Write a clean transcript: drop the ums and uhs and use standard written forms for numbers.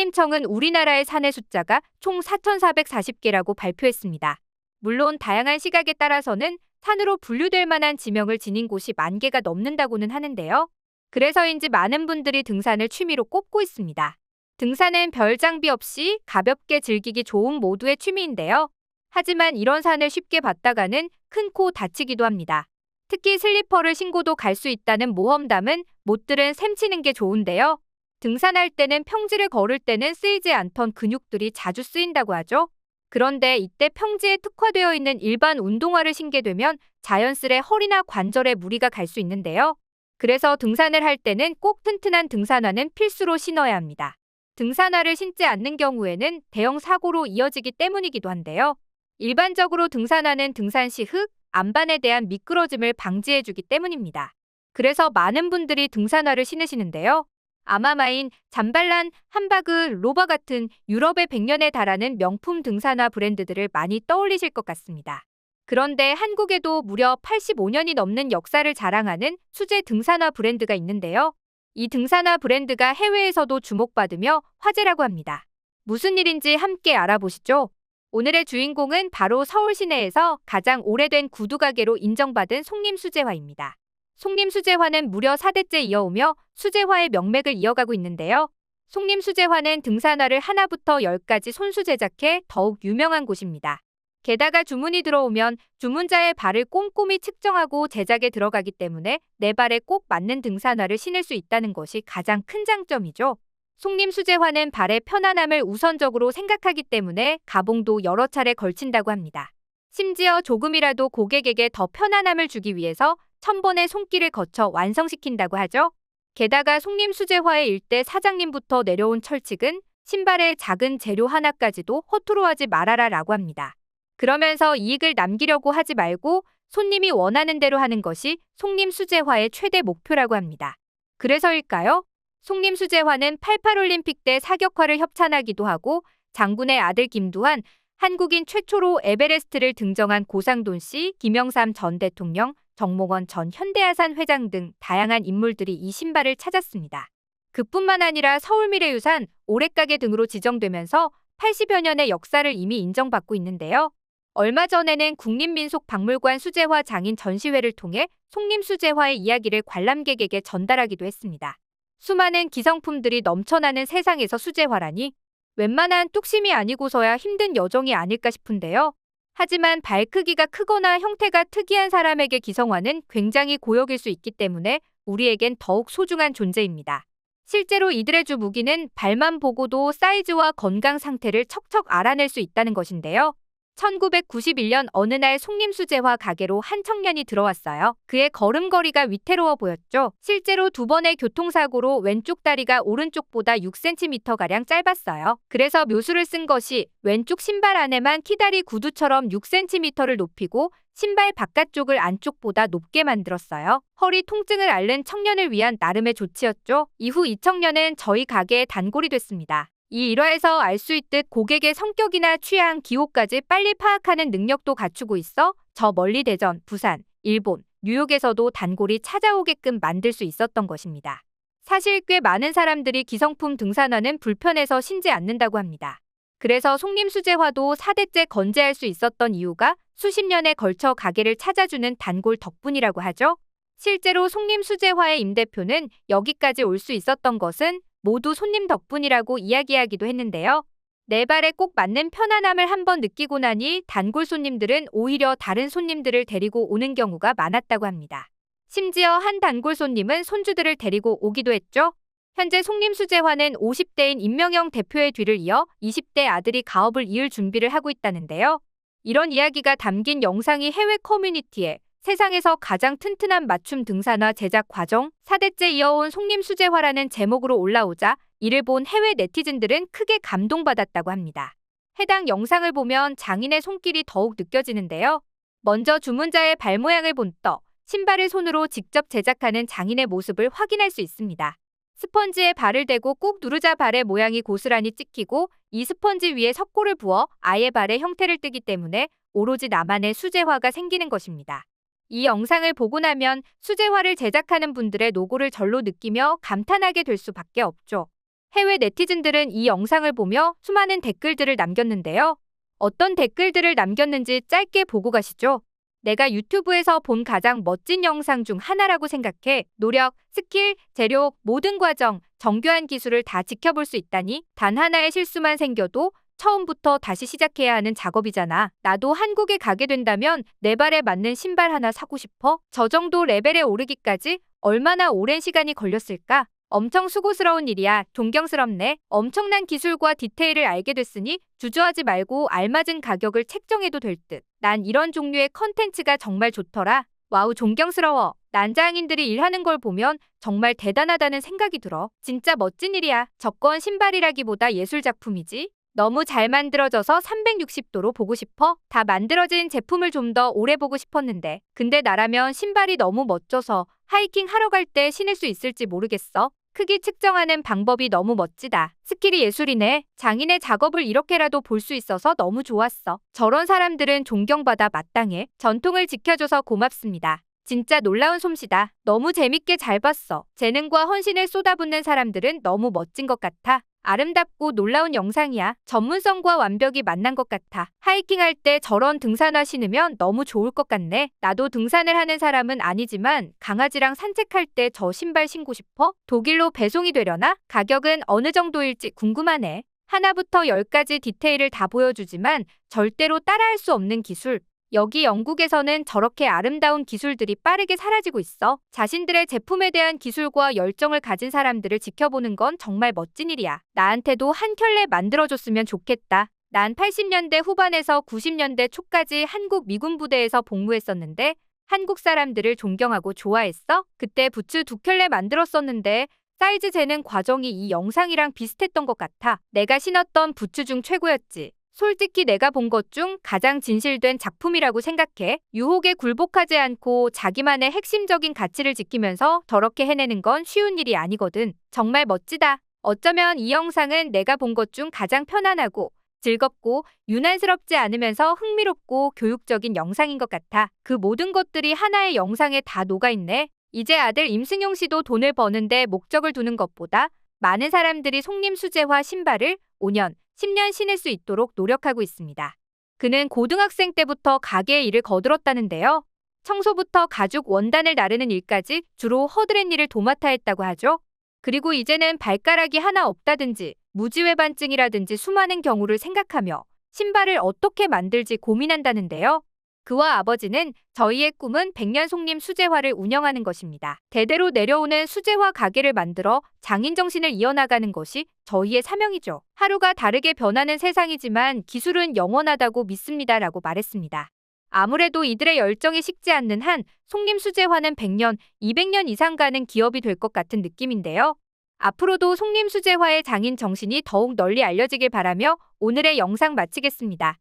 산림청은 우리나라의 산의 숫자가 총 4,440개라고 발표했습니다. 물론 다양한 시각에 따라서는 산으로 분류될 만한 지명을 지닌 곳이 10,000개가 넘는다고는 하는데요. 그래서인지 많은 분들이 등산을 취미로 꼽고 있습니다. 등산은 별 장비 없이 가볍게 즐기기 좋은 모두의 취미인데요. 하지만 이런 산을 쉽게 봤다가는 큰 코 다치기도 합니다. 특히 슬리퍼를 신고도 갈 수 있다는 모험담은 못들은 셈치는 게 좋은데요. 등산할 때는 평지를 걸을 때는 쓰이지 않던 근육들이 자주 쓰인다고 하죠. 그런데 이때 평지에 특화되어 있는 일반 운동화를 신게 되면 자연스레 허리나 관절에 무리가 갈 수 있는데요. 그래서 등산을 할 때는 꼭 튼튼한 등산화는 필수로 신어야 합니다. 등산화를 신지 않는 경우에는 대형 사고로 이어지기 때문이기도 한데요. 일반적으로 등산화는 등산 시 흙, 안반에 대한 미끄러짐을 방지해주기 때문입니다. 그래서 많은 분들이 등산화를 신으시는데요. 아마마인, 잠발란, 함바그, 로바 같은 유럽의 100년에 달하는 명품 등산화 브랜드들을 많이 떠올리실 것 같습니다. 그런데 한국에도 무려 85년이 넘는 역사를 자랑하는 수제 등산화 브랜드가 있는데요. 이 등산화 브랜드가 해외에서도 주목받으며 화제라고 합니다. 무슨 일인지 함께 알아보시죠. 오늘의 주인공은 바로 서울 시내에서 가장 오래된 구두가게로 인정받은 송림수제화입니다. 송림수제화는 무려 4대째 이어오며 수제화의 명맥을 이어가고 있는데요. 송림수제화는 등산화를 하나부터 10까지 손수 제작해 더욱 유명한 곳입니다. 게다가 주문이 들어오면 주문자의 발을 꼼꼼히 측정하고 제작에 들어가기 때문에 내 발에 꼭 맞는 등산화를 신을 수 있다는 것이 가장 큰 장점이죠. 송림수제화는 발의 편안함을 우선적으로 생각하기 때문에 가봉도 여러 차례 걸친다고 합니다. 심지어 조금이라도 고객에게 더 편안함을 주기 위해서 1000번의 손길을 거쳐 완성시킨다고 하죠. 게다가 송림수제화의 일대 사장님부터 내려온 철칙은 신발에 작은 재료 하나까지도 허투루 하지 말아라 라고 합니다. 그러면서 이익을 남기려고 하지 말고 손님이 원하는 대로 하는 것이 송림수제화의 최대 목표라고 합니다. 그래서일까요? 송림수제화는 88올림픽 때 사격화를 협찬하기도 하고 장군의 아들 김두한, 한국인 최초로 에베레스트를 등정한 고상돈 씨, 김영삼 전 대통령, 정몽원 전 현대아산 회장 등 다양한 인물들이 이 신발을 찾았습니다. 그뿐만 아니라 서울미래유산, 오래가게 등으로 지정되면서 80여 년의 역사를 이미 인정받고 있는데요. 얼마 전에는 국립민속박물관 수제화 장인 전시회를 통해 송림수제화의 이야기를 관람객에게 전달하기도 했습니다. 수많은 기성품들이 넘쳐나는 세상에서 수제화라니 웬만한 뚝심이 아니고서야 힘든 여정이 아닐까 싶은데요. 하지만 발 크기가 크거나 형태가 특이한 사람에게 기성화는 굉장히 고역일 수 있기 때문에 우리에겐 더욱 소중한 존재입니다. 실제로 이들의 주 무기는 발만 보고도 사이즈와 건강 상태를 척척 알아낼 수 있다는 것인데요. 1991년 어느 날 송림수제화 가게로 한 청년이 들어왔어요. 그의 걸음걸이가 위태로워 보였죠. 실제로 2번의 교통사고로 왼쪽 다리가 오른쪽보다 6cm가량 짧았어요. 그래서 묘수를 쓴 것이 왼쪽 신발 안에만 키다리 구두처럼 6cm를 높이고 신발 바깥쪽을 안쪽보다 높게 만들었어요. 허리 통증을 앓는 청년을 위한 나름의 조치였죠. 이후 이 청년은 저희 가게의 단골이 됐습니다. 이 일화에서 알 수 있듯 고객의 성격이나 취향, 기호까지 빨리 파악하는 능력도 갖추고 있어 저 멀리 대전, 부산, 일본, 뉴욕에서도 단골이 찾아오게끔 만들 수 있었던 것입니다. 사실 꽤 많은 사람들이 기성품 등산화는 불편해서 신지 않는다고 합니다. 그래서 송림수제화도 4대째 건재할 수 있었던 이유가 수십 년에 걸쳐 가게를 찾아주는 단골 덕분이라고 하죠. 실제로 송림수제화의 임 대표는 여기까지 올 수 있었던 것은 모두 손님 덕분이라고 이야기하기도 했는데요. 내 발에 꼭 맞는 편안함을 한번 느끼고 나니 단골 손님들은 오히려 다른 손님들을 데리고 오는 경우가 많았다고 합니다. 심지어 한 단골 손님은 손주들을 데리고 오기도 했죠. 현재 송림수제화는 50대인 임명영 대표의 뒤를 이어 20대 아들이 가업을 이을 준비를 하고 있다는데요. 이런 이야기가 담긴 영상이 해외 커뮤니티에 세상에서 가장 튼튼한 맞춤 등산화 제작 과정 4대째 이어온 송림수제화라는 제목으로 올라오자 이를 본 해외 네티즌들은 크게 감동받았다고 합니다. 해당 영상을 보면 장인의 손길이 더욱 느껴지는데요. 먼저 주문자의 발 모양을 본떠 신발을 손으로 직접 제작하는 장인의 모습을 확인할 수 있습니다. 스펀지에 발을 대고 꾹 누르자 발의 모양이 고스란히 찍히고 이 스펀지 위에 석고를 부어 아예 발의 형태를 뜨기 때문에 오로지 나만의 수제화가 생기는 것입니다. 이 영상을 보고 나면 수제화를 제작하는 분들의 노고를 절로 느끼며 감탄하게 될 수밖에 없죠. 해외 네티즌들은 이 영상을 보며 수많은 댓글들을 남겼는데요. 어떤 댓글들을 남겼는지 짧게 보고 가시죠. 내가 유튜브에서 본 가장 멋진 영상 중 하나라고 생각해. 노력, 스킬, 재료, 모든 과정, 정교한 기술을 다 지켜볼 수 있다니. 단 하나의 실수만 생겨도 처음부터 다시 시작해야 하는 작업이잖아. 나도 한국에 가게 된다면 내 발에 맞는 신발 하나 사고 싶어. 저 정도 레벨에 오르기까지 얼마나 오랜 시간이 걸렸을까? 엄청 수고스러운 일이야. 존경스럽네. 엄청난 기술과 디테일을 알게 됐으니 주저하지 말고 알맞은 가격을 책정해도 될 듯. 난 이런 종류의 컨텐츠가 정말 좋더라. 와우, 존경스러워. 난장인들이 일하는 걸 보면 정말 대단하다는 생각이 들어. 진짜 멋진 일이야. 저건 신발이라기보다 예술작품이지. 너무 잘 만들어져서 360도로 보고 싶어. 다 만들어진 제품을 좀 더 오래 보고 싶었는데. 근데 나라면 신발이 너무 멋져서 하이킹 하러 갈 때 신을 수 있을지 모르겠어. 크기 측정하는 방법이 너무 멋지다. 스킬이 예술이네. 장인의 작업을 이렇게라도 볼 수 있어서 너무 좋았어. 저런 사람들은 존경받아 마땅해. 전통을 지켜줘서 고맙습니다. 진짜 놀라운 솜씨다. 너무 재밌게 잘 봤어. 재능과 헌신을 쏟아붓는 사람들은 너무 멋진 것 같아. 아름답고 놀라운 영상이야. 전문성과 완벽이 만난 것 같아. 하이킹할 때 저런 등산화 신으면 너무 좋을 것 같네. 나도 등산을 하는 사람은 아니지만 강아지랑 산책할 때 저 신발 신고 싶어. 독일로 배송이 되려나? 가격은 어느 정도일지 궁금하네. 하나부터 열까지 디테일을 다 보여주지만 절대로 따라할 수 없는 기술. 여기 영국에서는 저렇게 아름다운 기술들이 빠르게 사라지고 있어. 자신들의 제품에 대한 기술과 열정을 가진 사람들을 지켜보는 건 정말 멋진 일이야. 나한테도 한 켤레 만들어줬으면 좋겠다. 난 80년대 후반에서 90년대 초까지 한국 미군 부대에서 복무했었는데 한국 사람들을 존경하고 좋아했어. 그때 부츠 2켤레 만들었었는데 사이즈 재는 과정이 이 영상이랑 비슷했던 것 같아. 내가 신었던 부츠 중 최고였지. 솔직히 내가 본 것 중 가장 진실된 작품이라고 생각해. 유혹에 굴복하지 않고 자기만의 핵심적인 가치를 지키면서 저렇게 해내는 건 쉬운 일이 아니거든. 정말 멋지다. 어쩌면 이 영상은 내가 본 것 중 가장 편안하고 즐겁고 유난스럽지 않으면서 흥미롭고 교육적인 영상인 것 같아. 그 모든 것들이 하나의 영상에 다 녹아있네. 이제 아들 임승용 씨도 돈을 버는데 목적을 두는 것보다 많은 사람들이 속림수제화 신발을 5년, 10년 신을 수 있도록 노력하고 있습니다. 그는 고등학생 때부터 가게에 일을 거들었다는데요. 청소부터 가죽 원단을 나르는 일까지 주로 허드렛 일을 도맡아 했다고 하죠. 그리고 이제는 발가락이 하나 없다든지 무지외반증이라든지 수많은 경우를 생각하며 신발을 어떻게 만들지 고민한다는데요. 그와 아버지는 저희의 꿈은 100년 속림 수제화를 운영하는 것입니다. 대대로 내려오는 수제화 가게를 만들어 장인 정신을 이어나가는 것이 저희의 사명이죠. 하루가 다르게 변하는 세상이지만 기술은 영원하다고 믿습니다라고 말했습니다. 아무래도 이들의 열정이 식지 않는 한 속림 수제화는 100년, 200년 이상 가는 기업이 될 것 같은 느낌인데요. 앞으로도 속림 수제화의 장인 정신이 더욱 널리 알려지길 바라며 오늘의 영상 마치겠습니다.